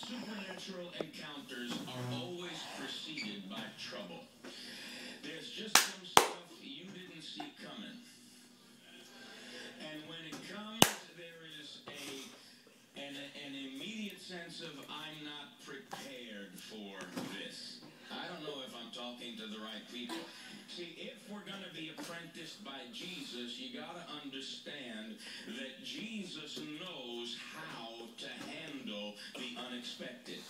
supernatural encounters are always preceded by trouble. There's just some stuff you didn't see coming. And when it comes, there is an immediate sense of, I'm not prepared for this. I don't know if I'm talking to the right people. See, if we're going to be apprenticed by Jesus, you got to understand that Jesus knows how to handle the unexpected.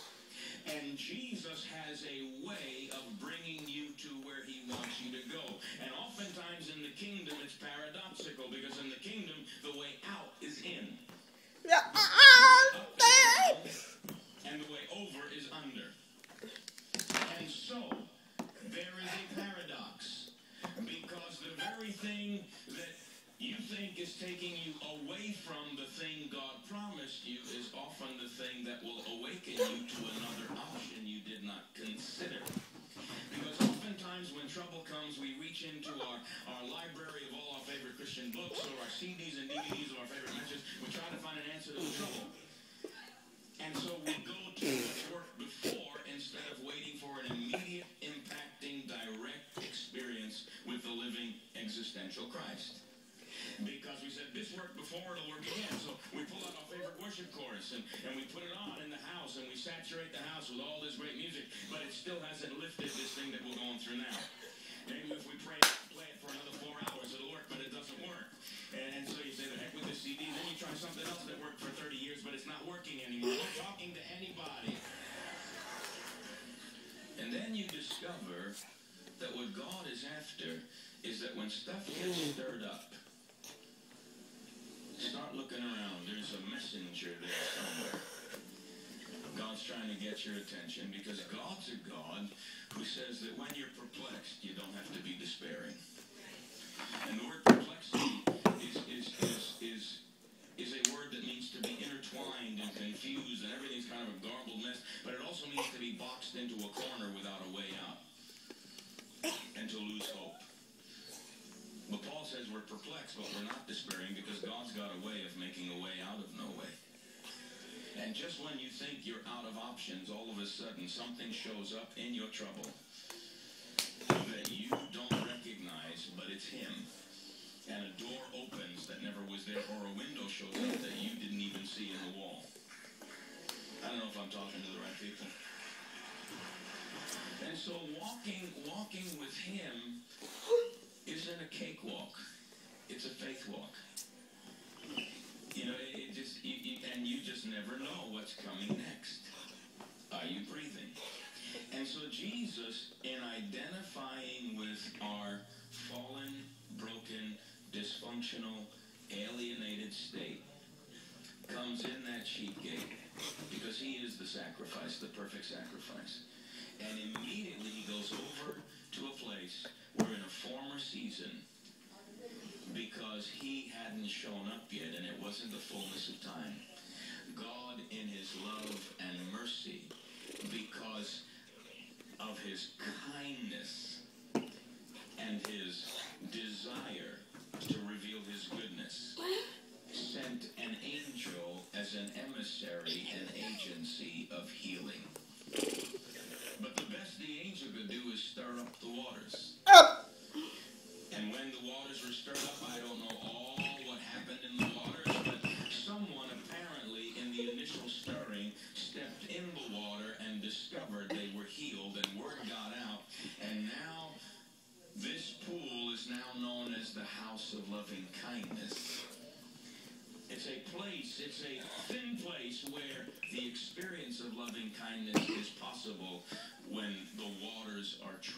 And Jesus has a way of bringing you to where he wants you to go. And oftentimes in the kingdom, it's paradoxical, because in the kingdom, the way out is in. The way up is down, and the way over is under. And so, there is a paradox, because the very thing that you think is taking you away from the thing God promised you is often the thing that will awaken you to another option you did not consider. Because oftentimes when trouble comes, we reach into our library of all our favorite Christian books, or our CDs and DVDs of our favorite messages. We try to find an answer to the trouble. And so we go to what's worked before instead of waiting for an immediate, impacting, direct experience with the living, existential Christ. Because we said, this worked before, it'll work again. So we pull out our favorite worship chorus and we put it on in the house, and we saturate the house with all this great music, but it still hasn't lifted this thing that we're going through now. Maybe if we play it for another 4 hours, it'll work, but it doesn't work. And so you say, the heck with this CD, then you try something else that worked for 30 years, but it's not working anymore. I'm not talking to anybody. And then you discover that what God is after is that when stuff gets stirred up, start looking around. There's a messenger there somewhere. God's trying to get your attention, because God's a God who says that when you're perplexed, you don't have to be despairing. And the word perplexity is a word that means to be intertwined and confused, and everything's kind of a garbled mess, but it also means to be boxed into a corner without a way out, and to lose hope. But Paul says we're perplexed, but we're not despairing, because God's got a way of making a way out of no way. And just when you think you're out of options, all of a sudden something shows up in your trouble that you don't recognize, but it's him. And a door opens that never was there, or a window shows up that you didn't even see in the wall. I don't know if I'm talking to the right people. And so walking with him isn't a cakewalk. It's a faith walk. You know, and you just never know what's coming next. Are you breathing? And so Jesus, in identifying with our fallen, broken, dysfunctional, alienated state, comes in that sheep gate, because he is the sacrifice, the perfect sacrifice. And immediately he goes over to a place where in a former season, because he hadn't shown up yet and it wasn't the fullness of time, God in his love and mercy, because of his kindness and his desire to reveal his goodness, sent an angel as an emissary and agency of healing. But the best the angel could do is stir up the waters. And when the waters were stirred up, I don't know all what happened in the waters, but someone apparently in the initial stirring stepped in the water and discovered they were healed, and word got out. And now this pool is now known as the house of loving kindness. It's a place, it's a thin place where the experience of loving kindness is possible when the waters are